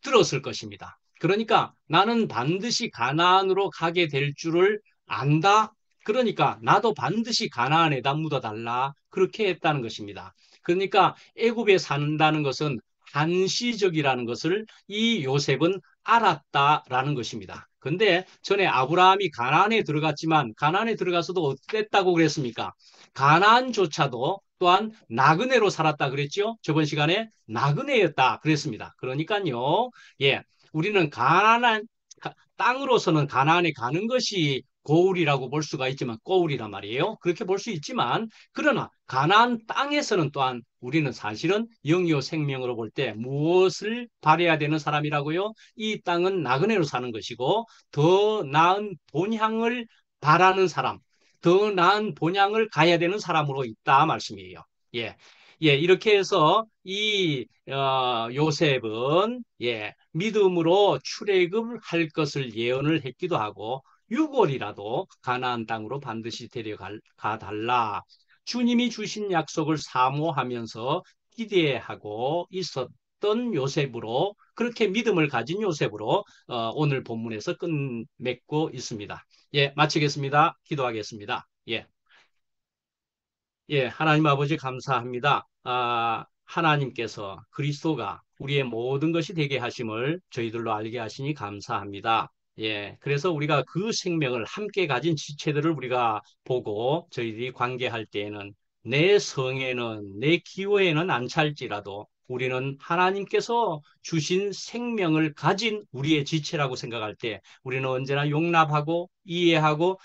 들었을 것입니다. 그러니까 나는 반드시 가나안으로 가게 될 줄을 안다. 그러니까 나도 반드시 가나안에다 묻어달라. 그렇게 했다는 것입니다. 그러니까 애굽에 산다는 것은 한시적이라는 것을 이 요셉은 알았다라는 것입니다. 근데 전에 아브라함이 가나안에 들어갔지만 가나안에 들어가서도 어땠다고 그랬습니까? 가나안조차도 또한 나그네로 살았다 그랬죠? 저번 시간에 나그네였다 그랬습니다. 그러니까요. 예. 우리는 땅으로서는 가나안에 가는 것이 고울이라고 볼 수가 있지만 꼬울이란 말이에요. 그렇게 볼 수 있지만 그러나 가나안 땅에서는 또한 우리는 사실은 영요 생명으로 볼 때 무엇을 바래야 되는 사람이라고요? 이 땅은 나그네로 사는 것이고 더 나은 본향을 바라는 사람, 더 나은 본향을 가야 되는 사람으로 있다 말씀이에요. 예. 예, 이렇게 해서 이 요셉은 믿음으로 출애굽을 할 것을 예언을 했기도 하고 6월이라도 가나안 땅으로 반드시 데려가 달라. 주님이 주신 약속을 사모하면서 기대하고 있었던 요셉으로 그렇게 믿음을 가진 요셉으로 오늘 본문에서 끝맺고 있습니다. 예, 마치겠습니다. 기도하겠습니다. 예. 예, 하나님 아버지 감사합니다. 하나님께서 그리스도가 우리의 모든 것이 되게 하심을 저희들로 알게 하시니 감사합니다. 예, 그래서 우리가 그 생명을 함께 가진 지체들을 우리가 보고 저희들이 관계할 때에는 내 성에는 내 기호에는 안 찰지라도 우리는 하나님께서 주신 생명을 가진 우리의 지체라고 생각할 때 우리는 언제나 용납하고 이해하고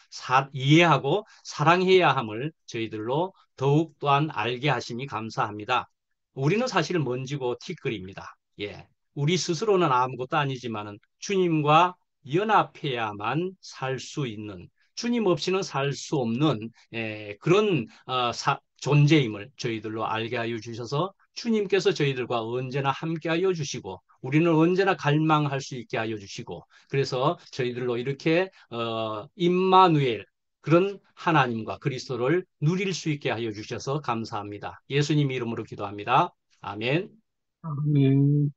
사랑해야 함을 저희들로 더욱 또한 알게 하시니 감사합니다. 우리는 사실 먼지고 티끌입니다. 예. 우리 스스로는 아무것도 아니지만은 주님과 연합해야만 살 수 있는 주님 없이는 살 수 없는 그런 존재임을 저희들로 알게 하여 주셔서 주님께서 저희들과 언제나 함께 하여 주시고 우리는 언제나 갈망할 수 있게 하여 주시고 그래서 저희들로 이렇게 임마누엘 그런 하나님과 그리스도를 누릴 수 있게 하여 주셔서 감사합니다. 예수님 이름으로 기도합니다. 아멘. 음,